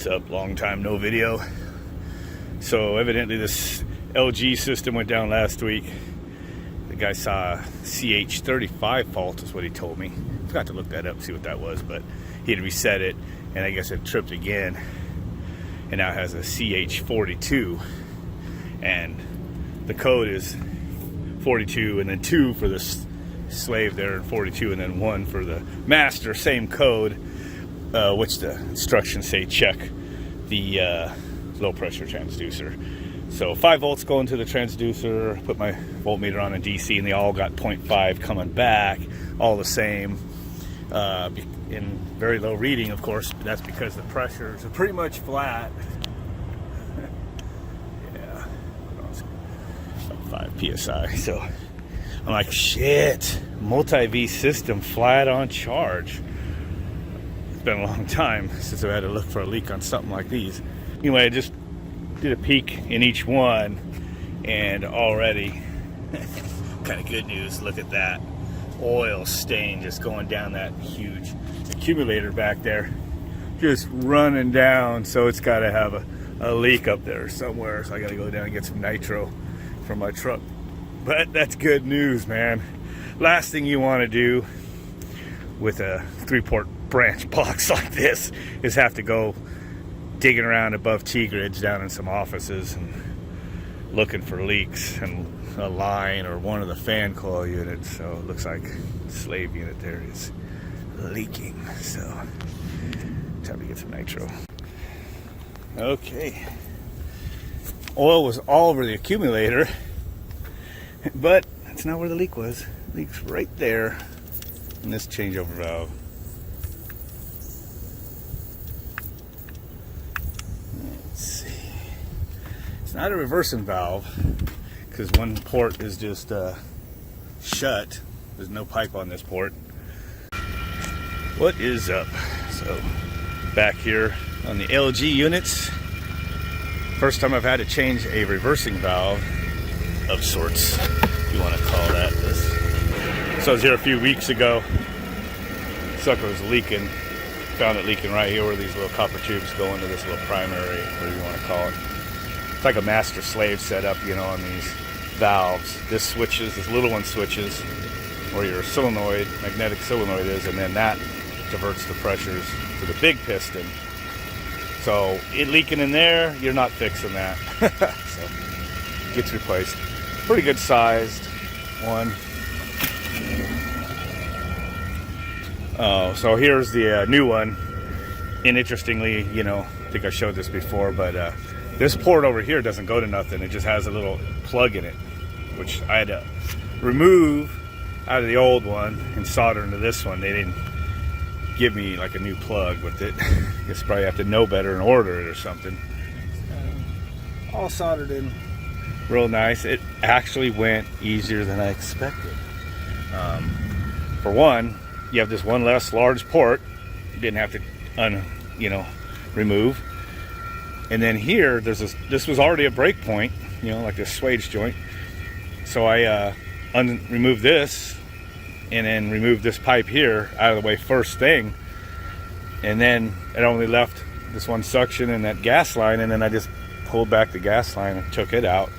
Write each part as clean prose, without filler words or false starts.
What's up? Long time no video. So evidently this LG system went down last week. The guy saw a CH35 fault is what he told me. Forgot to look that up, see what that was, but he had reset it, and I guess it tripped again, and now it has a CH42, and the code is 42 and then 2 for the slave there, and 42 and then 1 for the master, same code, which the instructions say check the low pressure transducer. So 5 volts going to the transducer, put my voltmeter on a DC, and they all got 0.5 coming back, all the same, in very low reading, of course, but that's because the pressures are pretty much flat. Yeah, about 5 psi. So I'm like, shit, multi-V system flat on charge. It's been a long time since I've had to look for a leak on something like these. Anyway, I just did a peek in each one, and already kind of good news. Look at that oil stain just going down that huge accumulator back there, just running down. So it's got to have a leak up there somewhere, so I got to go down and get some nitro from my truck. But that's good news, man. Last thing you want to do with a 3-port branch box like this is have to go digging around above T-grids down in some offices and looking for leaks and a line or one of the fan coil units. So it looks like the slave unit there is leaking. So time to get some nitro. Okay. Oil was all over the accumulator, but that's not where the leak was. The leak's right there in this changeover valve. Let's see. It's not a reversing valve because one port is just shut. There's no pipe on this port. What is up? So back here on the LG units, first time I've had to change a reversing valve of sorts, if you want to call that this. So I was here a few weeks ago. Sucker was leaking. Found it leaking right here where these little copper tubes go into this little primary, whatever you want to call it. It's like a master slave setup, you know, on these valves. This switches, this little one switches where your solenoid, magnetic solenoid is, and then that diverts the pressures to the big piston. So it leaking in there, you're not fixing that. So it gets replaced. Pretty good sized one. Oh, so here's the new one. And interestingly, you know, I think I showed this before, but this port over here doesn't go to nothing. It just has a little plug in it, which I had to remove out of the old one and solder into this one. They didn't give me like a new plug with it. I guess probably have to know better and order it or something. All soldered in real nice. It actually went easier than I expected. For one, you have this one less large port you didn't have to remove. And then here this was already a break point, you know, like a swage joint. So I removed this and then removed this pipe here out of the way first thing, and then it only left this one suction and that gas line, and then I just pulled back the gas line and took it out,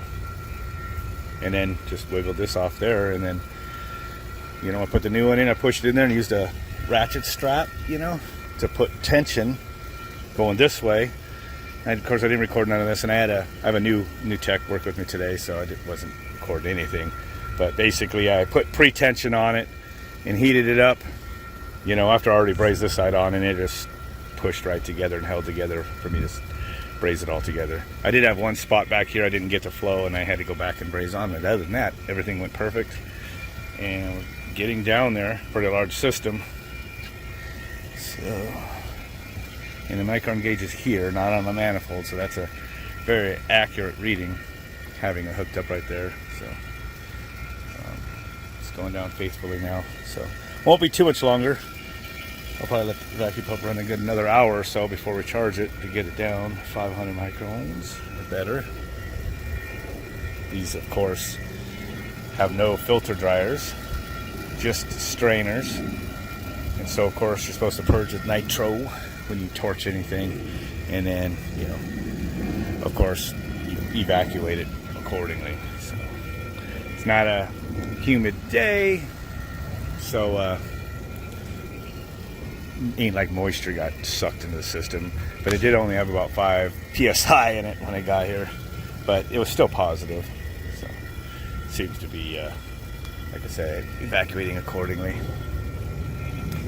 and then just wiggled this off there, and then, you know, I put the new one in, I pushed it in there and used a ratchet strap, you know, to put tension going this way. And of course I didn't record none of this, and I have a new tech work with me today, so I wasn't recording anything. But basically I put pre-tension on it and heated it up, you know, after I already brazed this side on, and it just pushed right together and held together for me to braze it all together. I did have one spot back here I didn't get to flow, and I had to go back and braze on it. Other than that, everything went perfect. And we're getting down there, pretty large system. So, and the micron gauge is here, not on the manifold, so that's a very accurate reading, having it hooked up right there. So it's going down faithfully now, so won't be too much longer. I'll probably let the vacuum pump run a good another hour or so before we charge it to get it down 500 microns or better. These, of course, have no filter dryers, just strainers. And so, of course, you're supposed to purge with nitro when you torch anything. and then, you know, of course, evacuate it accordingly. So it's not a humid day, so ain't like moisture got sucked into the system, but it did only have about 5 psi in it when I got here, but it was still positive. So it seems to be, like I said, evacuating accordingly.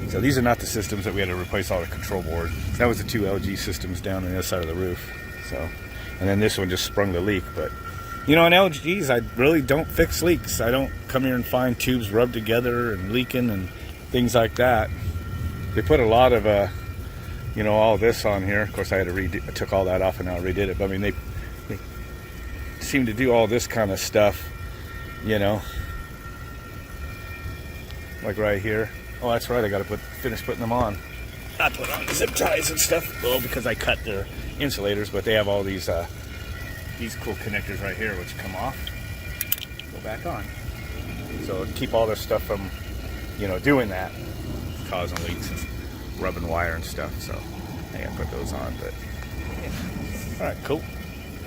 So these are not the systems that we had to replace all the control board. That was the 2 LG systems down on the other side of the roof. So, and then this one just sprung the leak. But you know, in LGs, I really don't fix leaks. I don't come here and find tubes rubbed together and leaking and things like that. They put a lot of, you know, all this on here. Of course, I had to I took all that off and now redid it. But I mean, they seem to do all this kind of stuff, you know, like right here. Oh, that's right. I got to finish putting them on. I put on zip ties and stuff. Well, because I cut their insulators, but they have all these cool connectors right here, which come off, go back on. So keep all this stuff from, you know, doing that, causing leaks and rubbing wire and stuff. So I gotta put those on. But yeah. All right, cool.